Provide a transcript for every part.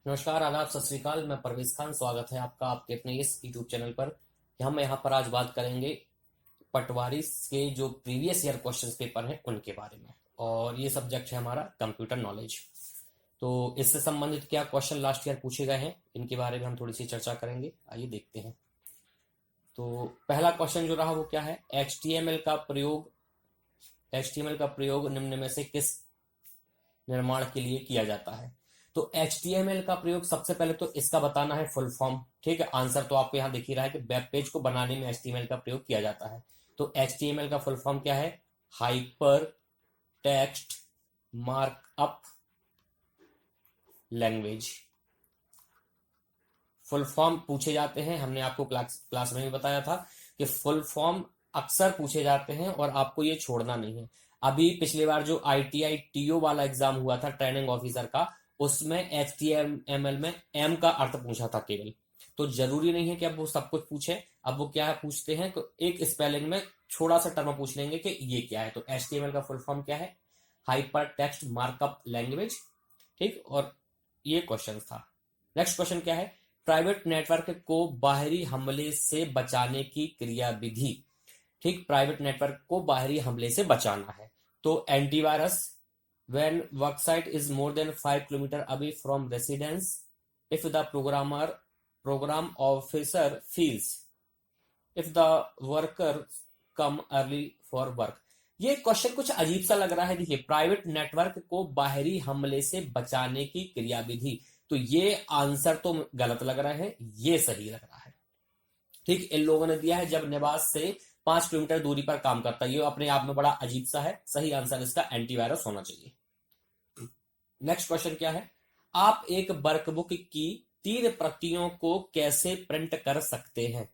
नमस्कार, आदाब, सत श्री अकाल। मैं परवेज खान। स्वागत है आपका आपके अपने इस यूट्यूब चैनल पर। कि हम यहाँ पर आज बात करेंगे पटवारी के जो प्रीवियस ईयर क्वेश्चंस पेपर हैं उनके बारे में। और ये सब्जेक्ट है हमारा कंप्यूटर नॉलेज। तो इससे संबंधित क्या क्वेश्चन लास्ट ईयर पूछे गए हैं इनके बारे में हम थोड़ी सी चर्चा करेंगे। आइए देखते हैं। तो पहला क्वेश्चन जो रहा वो क्या है, एचटीएमएल का प्रयोग निम्न में से किस निर्माण के लिए किया जाता है। तो HTML का प्रयोग सबसे पहले तो इसका बताना है फुल फॉर्म। ठीक है, आंसर तो आपको यहाँ दिख ही रहा है कि वेब पेज को बनाने में HTML का प्रयोग किया जाता है। तो HTML का फुल फॉर्म क्या है? Hyper text markup language. Full form पूछे जाते हैं, हमने आपको क्लास में भी बताया था कि फुल फॉर्म अक्सर पूछे जाते हैं और आपको ये छोड़ना नहीं है। अभी पिछली बार जो ITI TO वाला एग्जाम हुआ था ट्रेनिंग ऑफिसर का, उसमें HTML में एम का अर्थ पूछा था केवल। तो जरूरी नहीं है कि अब वो सब कुछ पूछे। अब वो क्या है पूछते हैं तो एक स्पेलिंग में छोटा सा टर्म पूछ लेंगे कि ये क्या है। तो HTML का फुल फॉर्म क्या है? Hyper text markup language. ठीक, और ये क्वेश्चन था। नेक्स्ट क्वेश्चन क्या है? प्राइवेट नेटवर्क को बाहरी हमले से बचाने की क्रिया विधि। ठीक, प्राइवेट नेटवर्क को बाहरी हमले से बचाना है तो antivirus. When worksite is more than 5 kilometre away from residence, if the program officer feels, if the worker come early for work. ये क्वेश्चन कुछ अजीब सा लग रहा है। देखिए, प्राइवेट नेटवर्क को बाहरी हमले से बचाने की क्रियाविधि, तो ये आंसर तो गलत लग रहा है, ये सही लग रहा है। ठीक, इन लोगों ने दिया है जब निवास से 5 किलोमीटर दूरी पर काम करता है। ये अपने आप में बड़ा अजीब सा है। सही आंसर इसका एंटीवायरस होना चाहिए। नेक्स्ट क्वेश्चन क्या है? आप एक वर्कबुक की 3 प्रतियों को कैसे प्रिंट कर सकते हैं?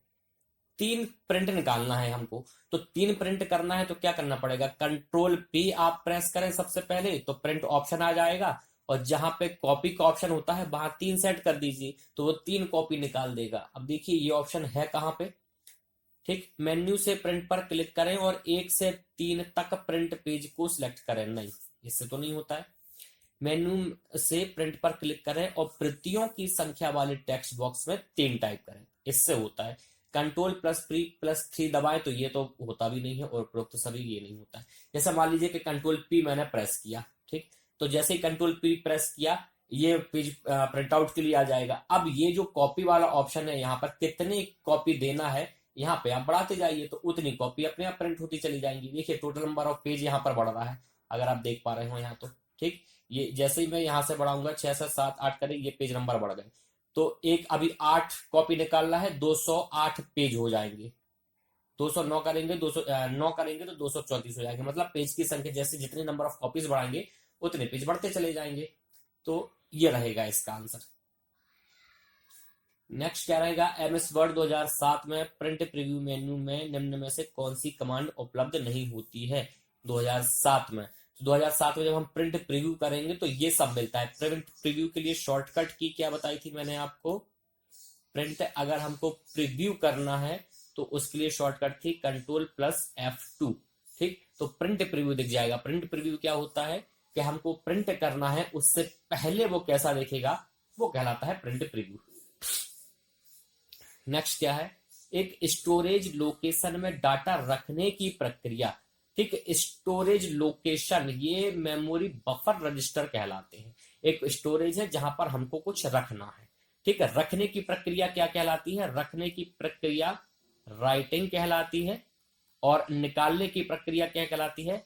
3 प्रिंट निकालना है हमको। तो 3 प्रिंट करना है तो क्या करना पड़ेगा? Ctrl+P आप प्रेस करें सबसे पहले तो प्रिंट ऑप्शन आ जाएगा, और जहां पे कॉपी का ऑप्शन होता है वहां 3 सेट कर दीजिए तो वो 3 कॉपी निकाल देगा। अब देखिए ये ऑप्शन है कहां पे। ठीक, मेन्यू से प्रिंट पर क्लिक करें और 1 से 3 तक प्रिंट पेज को सिलेक्ट करें। नहीं, इससे तो नहीं होता है। मेन्यू से प्रिंट पर क्लिक करें और प्रतियों की संख्या वाले टेक्स्ट बॉक्स में 3 टाइप करें, इससे होता है। Ctrl+P+3 दबाएं तो ये तो होता भी नहीं है, और उपरोक्त सभी ये नहीं होता है। जैसे मान लीजिए कि Ctrl+P मैंने प्रेस किया, ठीक, तो जैसे ही Ctrl+P प्रेस किया ये पेज प्रिंट आउट के लिए आ जाएगा। अब ये जो कॉपी वाला ऑप्शन है, यहाँ पर कितनी कॉपी देना है यहाँ पे आप बढ़ाते जाइए तो उतनी कॉपी अपने आप प्रिंट होती चली जाएंगी। देखिए टोटल नंबर ऑफ पेज यहाँ पर बढ़ रहा है, अगर आप देख पा रहे हो यहाँ तो। ठीक, ये जैसे ही मैं यहां से बढ़ाऊंगा 6 से 7 8 करें, ये पेज नंबर बढ़ गए। तो एक अभी 8 कॉपी निकालना है, 208 पेज हो जाएंगे। 209 करेंगे, 209 करेंगे तो 234 हो जाएंगे। मतलब पेज की संख्या जैसे जितने नंबर ऑफ कॉपीज बढ़ाएंगे उतने पेज बढ़ते चले जाएंगे। तो ये रहेगा इसका आंसर। नेक्स्ट क्या रहेगा? MS वर्ड 2007 में प्रिंट प्रीव्यू मेन्यू में निम्न में से कौन सी कमांड उपलब्ध नहीं होती है? 2007 में, तो 2007 में जब हम प्रिंट प्रीव्यू करेंगे तो ये सब मिलता है। प्रिंट प्रीव्यू के लिए शॉर्टकट की क्या बताई थी मैंने आपको? प्रिंट अगर हमको प्रीव्यू करना है तो उसके लिए शॉर्टकट थी Ctrl+F2। ठीक, तो प्रिंट प्रीव्यू दिख जाएगा। प्रिंट प्रीव्यू क्या होता है कि हमको प्रिंट करना है, उससे पहले वो कैसा दिखेगा वो कहलाता है प्रिंट प्रीव्यू। नेक्स्ट क्या है? एक स्टोरेज लोकेशन में डाटा रखने की प्रक्रिया। ठीक, स्टोरेज लोकेशन ये मेमोरी बफर रजिस्टर कहलाते हैं। एक स्टोरेज है जहां पर हमको कुछ रखना है। ठीक है, रखने की प्रक्रिया क्या कहलाती है? रखने की प्रक्रिया राइटिंग कहलाती है, और निकालने की प्रक्रिया क्या कहलाती है?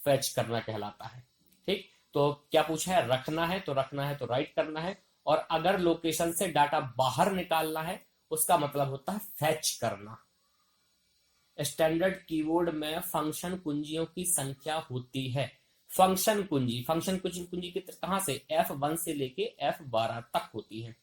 फेच करना कहलाता है। ठीक, तो क्या पूछा है? रखना है तो राइट करना है, और अगर लोकेशन से डाटा बाहर निकालना है उसका मतलब होता है फेच करना। स्टैंडर्ड कीबोर्ड में फंक्शन कुंजियों की संख्या होती है। फंक्शन कुंजी की कहां से? F1 से लेके F12 तक होती है,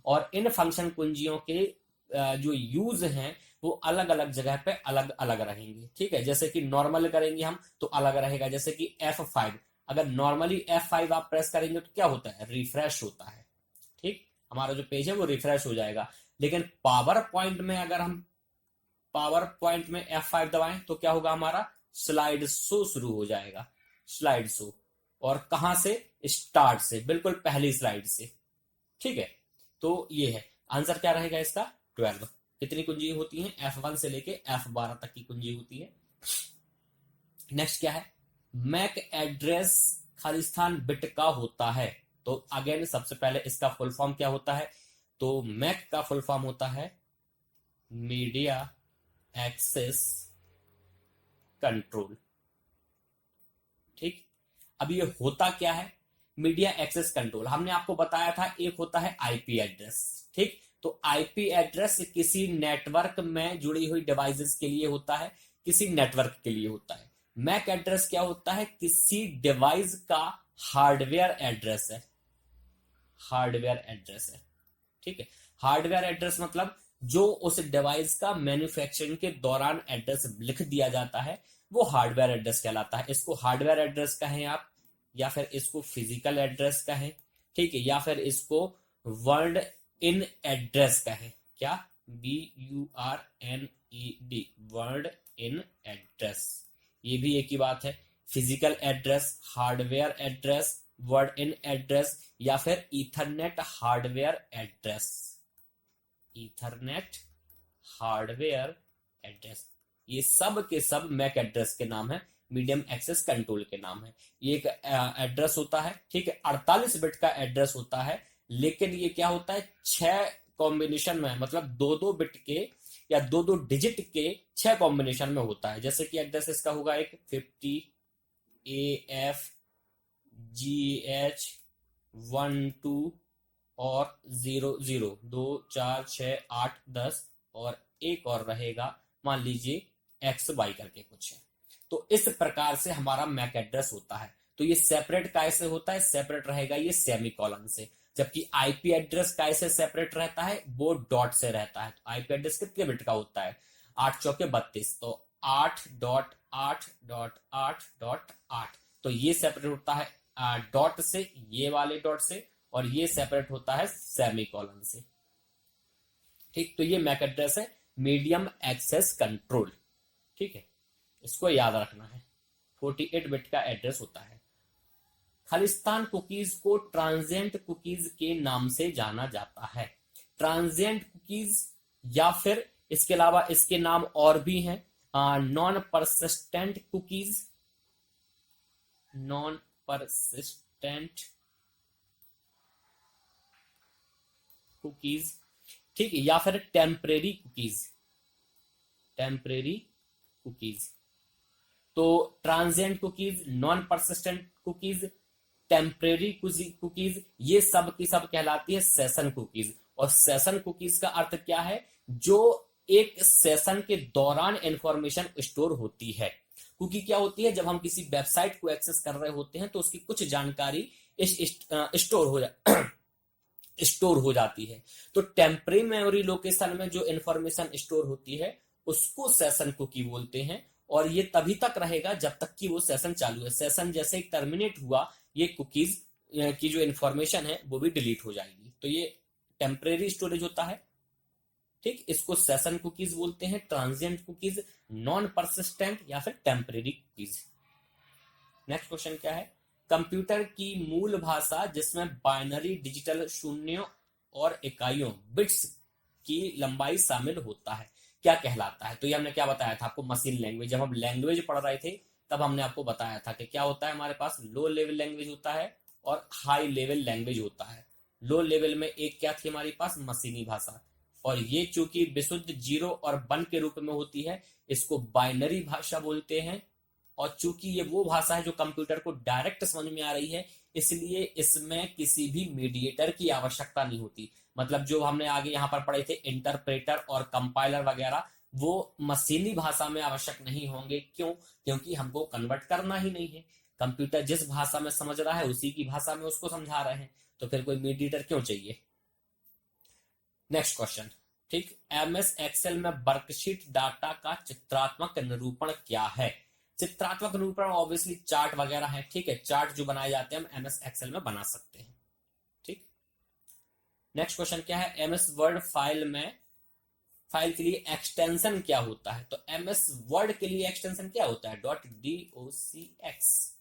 और इन फंक्शन कुंजियों के जो यूज हैं वो अलग अलग जगह पे अलग अलग रहेंगे। ठीक है, जैसे कि नॉर्मल करेंगे हम तो अलग रहेगा। जैसे कि F5, अगर नॉर्मली F5 आप प्रेस करेंगे तो क्या होता है? रिफ्रेश होता है। ठीक, हमारा जो पेज है वो रिफ्रेश हो जाएगा। लेकिन पावर पॉइंट में अगर हम पावर पॉइंट में F5 दबाएं तो क्या होगा? हमारा स्लाइड शो शुरू हो जाएगा। स्लाइड शो, और कहां से? स्टार्ट से, बिल्कुल पहली स्लाइड से। ठीक है, तो ये है आंसर क्या रहेगा इसका 12। कितनी कुंजी होती है, F1 से लेके F12 तक की कुंजी होती है। नेक्स्ट क्या है, मैक एड्रेस खालिस्तान बिट का होता है। तो अगेन सबसे पहले इसका फुल फॉर्म क्या होता है, तो मैक का फुल फॉर्म होता है मीडिया एक्सेस कंट्रोल। ठीक, अब ये होता क्या है, मीडिया एक्सेस कंट्रोल हमने आपको बताया था, एक होता है आईपी एड्रेस। ठीक, तो आईपी एड्रेस किसी नेटवर्क में जुड़ी हुई डिवाइसेस के लिए होता है, किसी नेटवर्क के लिए होता है। मैक एड्रेस क्या होता है, किसी डिवाइस का हार्डवेयर एड्रेस है, हार्डवेयर एड्रेस है। ठीक है, हार्डवेयर एड्रेस मतलब जो उस डिवाइस का मैन्युफैक्चरिंग के दौरान एड्रेस लिख दिया जाता है वो हार्डवेयर एड्रेस कहलाता है। इसको हार्डवेयर एड्रेस कहें आप, या फिर इसको फिजिकल एड्रेस कहें, ठीक है, या फिर इसको वर्ड इन एड्रेस कहें। क्या, BURNED, वर्ड इन एड्रेस, ये भी एक ही बात है। Physical address, hardware address, word in address, या फिर Ethernet hardware address, Ethernet hardware address, ये सब के सब मैक एड्रेस के नाम है, मीडियम एक्सेस कंट्रोल के नाम है। ये एक एड्रेस होता है, ठीक है, 48 बिट का एड्रेस होता है, लेकिन ये क्या होता है 6 कॉम्बिनेशन में, मतलब 2-2 बिट के या 2-2 डिजिट के 6 कॉम्बिनेशन में होता है। जैसे कि एड्रेस इसका होगा एक 50 AF GH 1 2 और 0 0 2 4 6 8 10 और एक और रहेगा मान लीजिए XY करके कुछ है। तो इस प्रकार से हमारा मैक एड्रेस होता है। तो ये सेपरेट कैसे होता है, सेपरेट रहेगा ये सेमीकोलन से, जबकि आईपी एड्रेस कैसे सेपरेट रहता है, वो डॉट से रहता है। तो आईपी एड्रेस कितने बिट का होता है, 8 चौके 32, तो 8.8.8.8, तो ये सेपरेट होता है डॉट से, ये वाले डॉट से, और ये सेपरेट होता है सेमीकोलन से। ठीक, तो ये मैक एड्रेस है मीडियम एक्सेस कंट्रोल। ठीक है, इसको याद रखना है, 48 बिट का एड्रेस होता है। खालिस्तान कुकीज को ट्रांजिएंट कुकीज के नाम से जाना जाता है। ट्रांजिएंट कुकीज, या फिर इसके अलावा इसके नाम और भी हैं, non persistent cookies, non persistent cookies, ठीक है, या फिर टेम्परेरी कुकीज, टेम्परेरी कुकीज। तो transient cookies, non persistent cookies, temporary cookies, ये सब की सब कहलाती है सेशन कुकीज। और सेशन कुकीज का अर्थ क्या है, जो एक सेशन के दौरान इंफॉर्मेशन स्टोर होती है। कुकी क्या होती है, जब हम किसी वेबसाइट को एक्सेस कर रहे होते हैं तो उसकी कुछ जानकारी स्टोर हो जाती है। तो टेम्परेरी मेमोरी लोकेशन में जो इंफॉर्मेशन स्टोर होती है उसको सेशन कुकी बोलते हैं, और ये तभी तक रहेगा जब तक कि वो सेशन चालू है। सेशन जैसे ही टर्मिनेट हुआ, ये कुकीज की जो इंफॉर्मेशन है वो भी डिलीट हो जाएगी। तो ये टेम्परेरी स्टोरेज होता है। ठीक, इसको सेशन कुकीज बोलते हैं, ट्रांजिएंट कुकीज, नॉन परसिस्टेंट, या फिर टेम्परेरी कुकीज। नेक्स्ट क्वेश्चन क्या है, कंप्यूटर की मूल भाषा जिसमें बाइनरी डिजिटल शून्यों और इकाइयों बिट्स की लंबाई शामिल होता है, क्या कहलाता है। तो ये हमने क्या बताया था आपको, मशीन लैंग्वेज। जब हम लैंग्वेज पढ़ रहे थे तब हमने आपको बताया था कि क्या होता है, हमारे पास लो लेवल लैंग्वेज होता है और हाई लेवल लैंग्वेज होता है। लो लेवल में एक क्या थी हमारे पास, मशीनी भाषा, और ये चूंकि विशुद्ध 0 और 1 के रूप में होती है, इसको बाइनरी भाषा बोलते हैं। और चूंकि ये वो भाषा है जो कंप्यूटर को डायरेक्ट समझ में आ रही है, इसलिए इसमें किसी भी मीडिएटर की आवश्यकता नहीं होती। मतलब जो हमने आगे यहाँ पर पढ़े थे इंटरप्रेटर और कंपाइलर वगैरह, वो मशीनी भाषा में आवश्यक नहीं होंगे। क्यों, क्योंकि हमको कन्वर्ट करना ही नहीं है। कंप्यूटर जिस भाषा में समझ रहा है उसी की भाषा में उसको समझा रहे हैं, तो फिर कोई मीडिएटर क्यों चाहिए। नेक्स्ट क्वेश्चन, ठीक, MS एक्सेल में वर्कशीट डाटा का चित्रात्मक निरूपण क्या है। चित्रात्मक निरूपण ऑब्वियसली चार्ट वगैरह है। ठीक है, चार्ट जो बनाए जाते हैं हम MS एक्सेल में बना सकते हैं। ठीक, नेक्स्ट क्वेश्चन क्या है, MS वर्ड फाइल के लिए एक्सटेंशन क्या होता है। तो MS वर्ड के लिए एक्सटेंशन क्या होता है, .docx।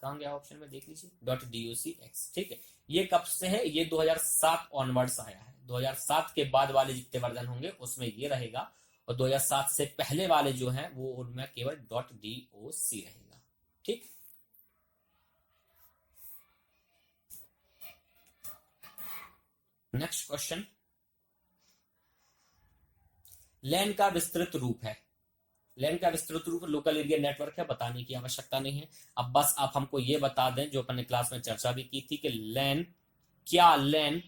कहाँ गया ऑप्शन में, देख लीजिए, .docx। ठीक है, ये कब से है, ये 2007 ऑनवर्ड्स आया है। 2007 के बाद वाले जितने वर्जन होंगे उसमें ये रहेगा, और 2007 से पहले वाले जो हैं वो उनमें केवल .doc रहेगा। ठीक, नेक्स्ट क्वेश्चन, लैन का विस्तृत रूप है। लैन का विस्तृत रूप लोकल एरिया नेटवर्क है, बताने की आवश्यकता नहीं है। अब बस आप हमको ये बता दें, जो अपन ने क्लास में चर्चा भी की थी, कि लैन, क्या लैन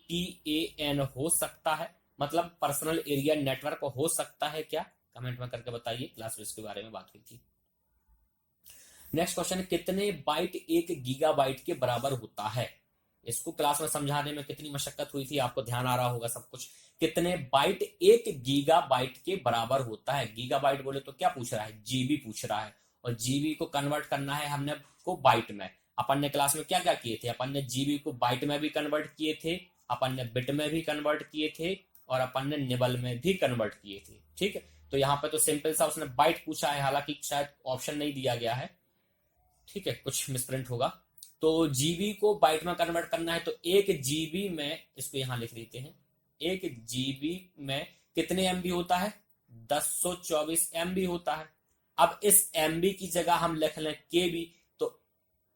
PAN हो सकता है, मतलब पर्सनल एरिया नेटवर्क हो सकता है क्या? कमेंट में करके बताइए, क्लास में इसके बारे में बात हुई थी। नेक्स्ट क्वेश्चन, कितने बाइट 1 गीगाबाइट के बराबर होता है? इसको क्लास में समझाने में कितनी मशक्कत हुई थी, आपको ध्यान आ रहा होगा सब कुछ। कितने बाइट 1 गीगाबाइट के बराबर होता है? गीगाबाइट बोले तो क्या पूछ रहा है, जीबी पूछ रहा है, और जीबी को कन्वर्ट करना है हमने को बाइट में। अपन ने क्लास में क्या क्या किए थे, अपन ने जीबी को बाइट में भी कन्वर्ट किए थे, अपन ने बिट में भी कन्वर्ट किए थे, और अपन ने निबल में भी कन्वर्ट किए थे। ठीक है, तो यहाँ पे तो सिंपल सा उसने बाइट पूछा है, हालांकि शायद ऑप्शन नहीं दिया गया है। ठीक है, कुछ मिसप्रिंट होगा। तो जीबी को बाइट में कन्वर्ट करना है, तो 1 जीबी में, इसको यहां लिख देते हैं, 1 जीबी में कितने एमबी होता है? 1024 एमबी होता है। अब इस एमबी की जगह हम लिख लें केबी, तो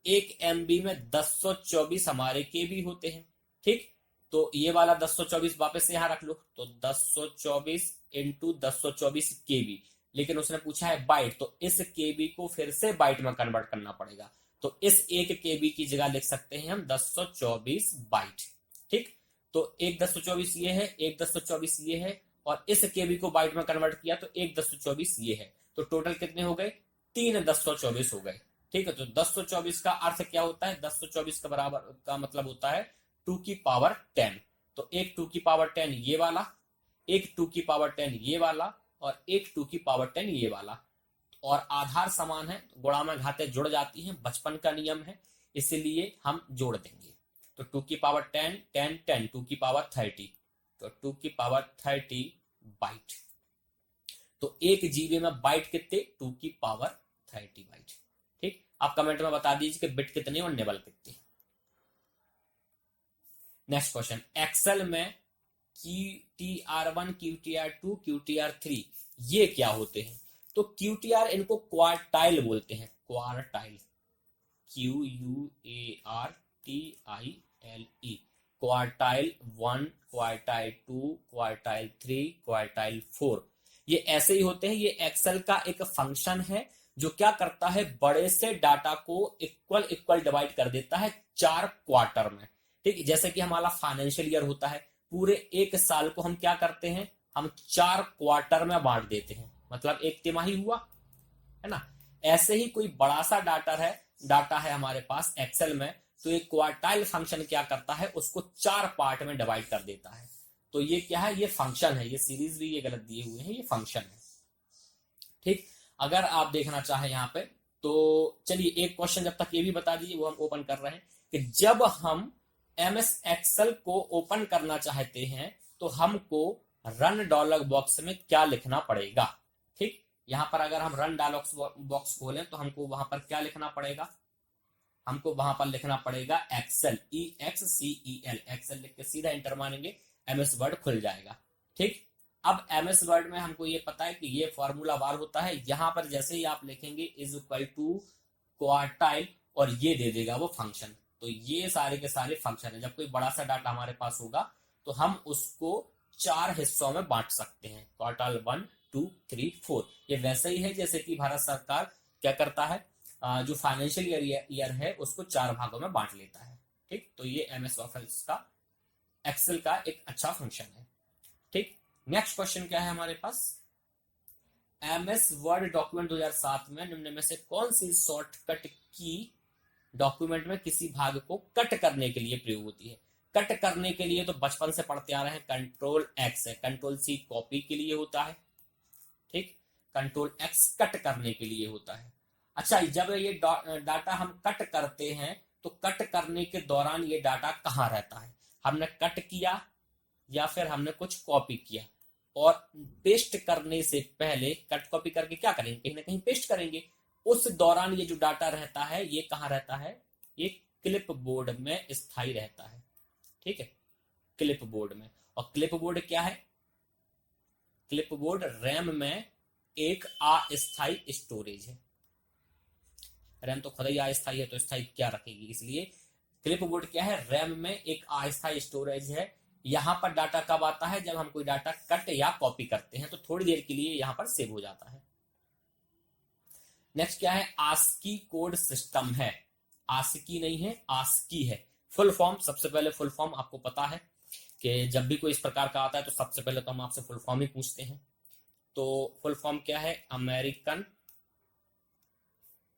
1 एमबी में 1024 हमारे केबी होते हैं। ठीक, तो ये वाला 1024 वापस यहां रख लो, तो 1024 इंटू 1024 केबी, लेकिन उसने पूछा है बाइट, तो इस केबी को फिर से बाइट में कन्वर्ट करना पड़ेगा। तो इस 1 केबी की जगह लिख सकते हैं हम 1024 बाइट। ठीक, तो 1 1024 ये है, 1 1024 ये है, और इस केबी को बाइट में कन्वर्ट किया तो 1 1024 ये है, तो टोटल कितने हो गए? 3 1024 हो गए। ठीक है, तो 1024 का अर्थ क्या होता है? 1024 का बराबर का मतलब होता है 2 की पावर 10। तो एक 2 की पावर 10 ये वाला, एक 2 की पावर 10 ये वाला, और एक 2 की पावर 10 ये वाला, और आधार समान है, गुणा में घातें जुड़ जाती हैं, बचपन का नियम है, इसलिए हम जोड़ देंगे। तो 2 की पावर 10 10 10, 2 की पावर 30, तो 2 की पावर 30 बाइट। तो 1 जीबी में बाइट कितने? 2 की पावर 30 बाइट। ठीक, आप कमेंट में बता दीजिए कि बिट कितने और निबल कितने। नेक्स्ट क्वेश्चन, एक्सेल में QTR1, QTR2, QTR3 ये क्या होते हैं? तो QTR इनको क्वार्टाइल बोलते हैं, quartile, QUARTILE, quartile 1, quartile 2, quartile 3, quartile 4, ये ऐसे ही होते हैं। ये एक्सेल का एक फंक्शन है जो क्या करता है, बड़े से डाटा को इक्वल इक्वल डिवाइड कर देता है 4 क्वार्टर में। ठीक, जैसे कि हमारा फाइनेंशियल ईयर होता है, पूरे एक साल को हम क्या करते हैं, हम 4 क्वार्टर में बांट देते हैं, मतलब एक तिमाही हुआ, है ना। ऐसे ही कोई बड़ा सा डाटा है हमारे पास एक्सेल में, तो एक क्वार्टाइल फंक्शन क्या करता है, उसको 4 पार्ट में डिवाइड कर देता है। तो ये क्या है, ये फंक्शन है, ये सीरीज भी ये गलत दिए हुए हैं, ये फंक्शन है। ठीक, अगर आप देखना चाहें यहाँ पे, तो चलिए एक क्वेश्चन जब तक ये भी बता दीजिए, वो हम ओपन कर रहे हैं, कि जब हम MS एक्सेल को ओपन करना चाहते हैं तो हमको रन डायलॉग बॉक्स में क्या लिखना पड़ेगा? ठीक, यहां पर अगर हम रन डायलॉग बॉक्स खोलें तो हमको वहां पर क्या लिखना पड़ेगा? हमको वहां पर लिखना पड़ेगा एक्सेल, EXCEL, एक्सेल लिख के सीधा इंटर मारेंगे, MS वर्ड खुल जाएगा। ठीक, अब MS वर्ड में हमको ये पता है कि ये फॉर्मूला बार होता है, यहां पर जैसे ही आप लिखेंगे इज इक्वल टू क्वार्टाइल, और ये दे देगा वो फंक्शन। तो ये सारे के सारे फंक्शन है। जब कोई बड़ा सा डाटा हमारे पास होगा तो हम उसको 4 हिस्सों में बांट सकते हैं, क्वार्टाइल 1 2 3 4। ये वैसे ही है जैसे कि भारत सरकार क्या करता है, जो फाइनेंशियल ईयर है उसको 4 भागों में बांट लेता है। ठीक, तो ये MS ऑफिस का एक्सेल का एक अच्छा फंक्शन है। ठीक, नेक्स्ट क्वेश्चन क्या है हमारे पास, MS वर्ड डॉक्यूमेंट 2007 में निम्न में से कौन सी शॉर्टकट की डॉक्यूमेंट में किसी भाग को कट करने के लिए प्रयोग होती है? कट करने के लिए तो बचपन से पढ़ते आ रहे हैं, Ctrl+X है, Ctrl+C कॉपी के लिए होता है। ठीक, Ctrl+X कट करने के लिए होता है। अच्छा, जब ये डाटा हम कट करते हैं तो कट करने के दौरान ये डाटा कहाँ रहता है? हमने कट किया या फिर हमने कुछ कॉपी किया, और पेस्ट करने से पहले कट कॉपी करके क्या करेंगे, कहीं ना कहीं पेस्ट करेंगे। उस दौरान ये जो डाटा रहता है ये कहाँ रहता है, ये क्लिप बोर्ड में स्थायी रहता है। ठीक है, क्लिप बोर्ड में। और क्लिप बोर्ड क्या है, क्लिप बोर्ड रैम में एक अस्थायी स्टोरेज है। रैम तो खुद ही अस्थायी है तो स्थायी क्या रखेगी, इसलिए क्लिप बोर्ड क्या है, रैम में एक अस्थायी स्टोरेज है। यहां पर डाटा कब आता है, जब हम कोई डाटा कट या कॉपी करते हैं तो थोड़ी देर के लिए यहां पर सेव हो जाता है। नेक्स्ट क्या है, आस्की कोड सिस्टम है। आस्की नहीं है, आस्की है। फुल फॉर्म, सबसे पहले फुल फॉर्म आपको पता है कि जब भी कोई इस प्रकार का आता है तो सबसे पहले तो हम आपसे फुल फॉर्म ही पूछते हैं। तो फुल फॉर्म क्या है, अमेरिकन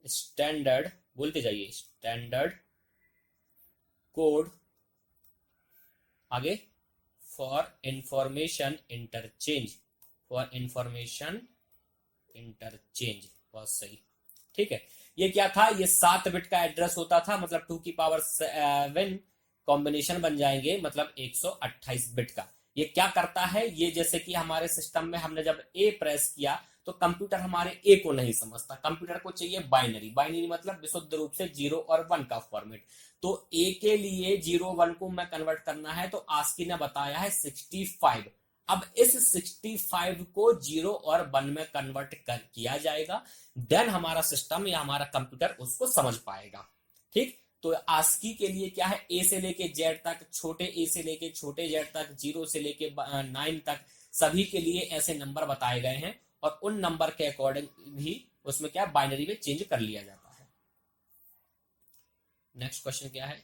स्टैंडर्ड, बोलते जाइए, स्टैंडर्ड कोड, आगे for information interchange, for information interchange, बहुत सही। ठीक है, ये क्या था, ये 7 बिट का एड्रेस होता था, मतलब 2 की पावर 7 कॉम्बिनेशन बन जाएंगे, मतलब 128 बिट का। ये क्या करता है, ये जैसे कि हमारे सिस्टम में हमने जब ए प्रेस किया तो कंप्यूटर हमारे ए को नहीं समझता, कंप्यूटर को चाहिए बाइनरी। बाइनरी मतलब विशुद्ध रूप से 0 और 1 का फॉर्मेट। तो ए के लिए 0 1 को मैं कन्वर्ट करना है तो आस्की ने बताया है 65। अब इस 65 को 0 और 1 में कन्वर्ट किया जाएगा, देन हमारा सिस्टम या हमारा कंप्यूटर उसको समझ पाएगा। ठीक, तो आस्की के लिए क्या है, ए से लेके जेड तक, छोटे ए से लेके छोटे जेड तक, 0 से लेके 9 तक, सभी के लिए ऐसे नंबर बताए गए हैं और उन नंबर के अकॉर्डिंग भी उसमें क्या बाइनरी में चेंज कर लिया जाता है। नेक्स्ट क्वेश्चन क्या है,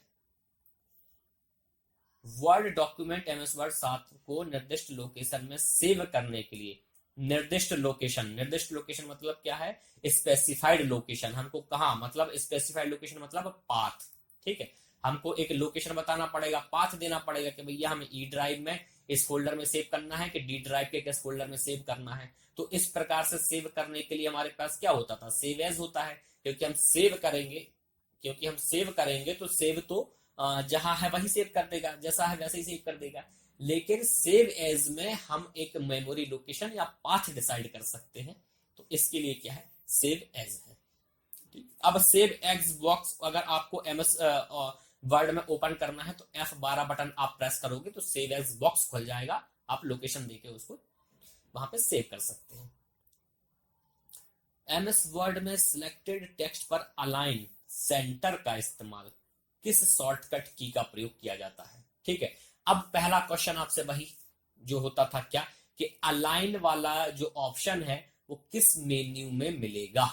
वर्ड डॉक्यूमेंट एमएस वर्ड 7 को निर्दिष्ट लोकेशन में सेव करने के लिए, निर्दिष्ट लोकेशन, निर्दिष्ट लोकेशन मतलब क्या है, स्पेसिफाइड लोकेशन। हमको कहा, मतलब स्पेसिफाइड लोकेशन मतलब पाथ। ठीक है, हमको एक लोकेशन बताना पड़ेगा, पाथ देना पड़ेगा कि भैया हमें ई ड्राइव में इस फोल्डर में सेव करना है कि डी ड्राइव के किस फोल्डर में सेव करना है। तो इस प्रकार से सेव करने के लिए हमारे पास क्या होता था, सेव एज होता है, क्योंकि हम सेव करेंगे तो सेव तो जहां है वही सेव कर देगा, जैसा है वैसे ही सेव कर देगा। लेकिन सेव एज में हम एक मेमोरी लोकेशन या पाथ डिसाइड कर सकते हैं, तो इसके लिए क्या है, सेव एज है। ठीक, अब सेव एज बॉक्स अगर आपको एमएस वर्ड में ओपन करना है तो F12 बटन आप प्रेस करोगे तो सेव एज बॉक्स खुल जाएगा, आप लोकेशन देके उसको वहां पे सेव कर सकते हैं। एमएस वर्ड में सिलेक्टेड टेक्स्ट पर अलाइन सेंटर का इस्तेमाल किस शॉर्टकट की का प्रयोग किया जाता है। ठीक है, अब पहला क्वेश्चन आपसे वही जो होता था क्या, कि अलाइन वाला जो ऑप्शन है वो किस मेन्यू में मिलेगा।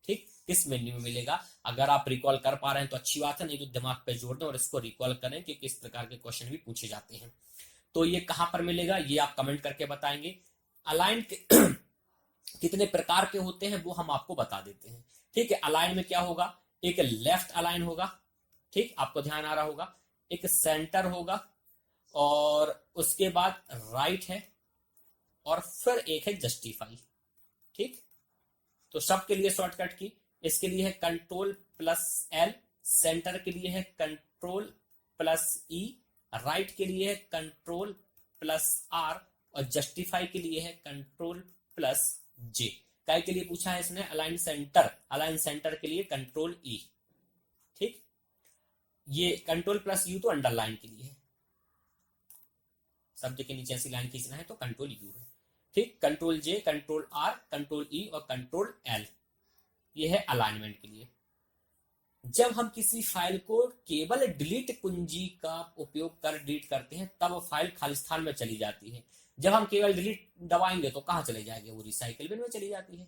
ठीक, किस मेन्यू में मिलेगा, अगर आप रिकॉल कर पा रहे हैं तो अच्छी बात है, नहीं तो दिमाग पे जोड़ दें और इसको रिकॉल करें कि किस प्रकार के क्वेश्चन भी पूछे जाते हैं। तो ये कहां पर मिलेगा, ये आप कमेंट करके बताएंगे। अलाइन कितने प्रकार के होते हैं वो हम आपको बता देते हैं। ठीक है, अलाइन में क्या होगा, एक लेफ्ट अलाइन होगा, ठीक, आपको ध्यान आ रहा होगा, एक सेंटर होगा और उसके बाद राइट है और फिर एक है जस्टिफाई। ठीक, तो सबके लिए शॉर्टकट की, इसके लिए है Ctrl+L, सेंटर के लिए है Ctrl+E, राइट के लिए है Ctrl+R और जस्टिफाई के लिए है Ctrl+J। काय के लिए पूछा है इसने, अलाइन सेंटर के लिए Ctrl+E। ठीक, ये Ctrl+U तो अंडरलाइन के लिए है, शब्द के नीचे ऐसी लाइन खींचना है तो Ctrl+U है। ठीक, Ctrl+J, Ctrl+R, Ctrl+E और Ctrl+L, ये है अलाइनमेंट के लिए। जब हम किसी फाइल को केवल डिलीट कुंजी का उपयोग कर डिलीट करते हैं तब फाइल खालिस्तान में चली जाती है। जब हम केवल डिलीट दबाएंगे तो कहां चले जाएंगे, वो रिसाइकिल बिन में चली जाती है,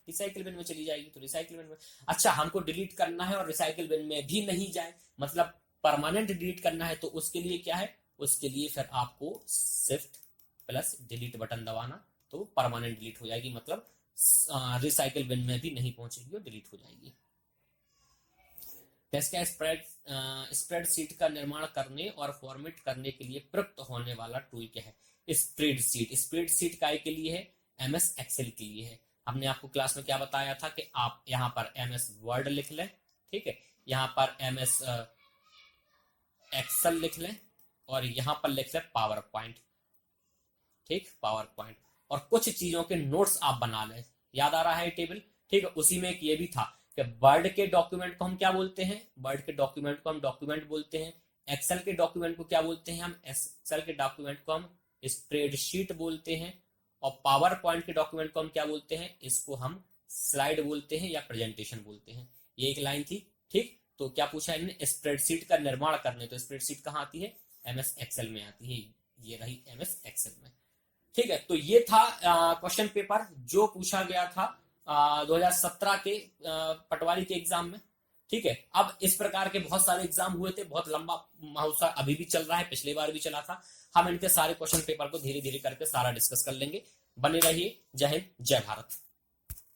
रिसाइकिल बिन में चली जाएगी, तो रिसाइकिल बिन में। अच्छा, हमको डिलीट करना है और रिसाइकिल बिन में भी नहीं जाए, मतलब परमानेंट डिलीट करना है, तो उसके लिए क्या है, उसके लिए फिर आपको Shift+Delete बटन दबाना, तो परमानेंट डिलीट हो जाएगी, मतलब रिसाइकिल बिन में भी नहीं पहुंचेगी और डिलीट हो जाएगी। टेस्ट का स्प्रेडशीट का निर्माण करने और फॉर्मेट करने के लिए प्रयुक्त होने वाला टूल क्या है, स्प्रेडशीट। स्प्रेडशीट काय के लिए है, एमएस एक्सेल के लिए है। हमने आपको क्लास में क्या बताया था कि आप यहाँ पर एमएस वर्ड लिख लें, ठीक है, यहाँ पर एमएस एक्सेल लिख लें और यहाँ पर लिख लें पावर पॉइंट। ठीक, पावर पॉइंट, और कुछ चीजों के नोट्स आप बना लें। याद आ रहा है टेबल, ठीक है, उसी में एक ये भी था कि वर्ड के डॉक्यूमेंट को हम क्या बोलते हैं, वर्ड के डॉक्यूमेंट को हम डॉक्यूमेंट बोलते हैं, एक्सेल के डॉक्यूमेंट को क्या बोलते हैं, हम एक्सेल के डॉक्यूमेंट को हम स्प्रेडशीट बोलते हैं, और पावर पॉइंट के डॉक्यूमेंट को हम क्या बोलते हैं, इसको हम स्लाइड बोलते हैं या प्रेजेंटेशन बोलते हैं। ये एक लाइन थी। ठीक, तो क्या पूछा इन्होंने, स्प्रेडशीट का निर्माण करने, तो स्प्रेडशीट कहाँ आती है, एमएस एक्सेल में आती है, ये रही एमएस एक्सेल में। ठीक है, तो ये था क्वेश्चन पेपर जो पूछा गया था 2017 के पटवारी के एग्जाम में। ठीक है, अब इस प्रकार के बहुत सारे एग्जाम हुए थे, बहुत लंबा महोत्सव अभी भी चल रहा है, पिछले बार भी चला था। हम इनके सारे क्वेश्चन पेपर को धीरे धीरे करके सारा डिस्कस कर लेंगे। बने रहिए। जय हिंद, जय भारत।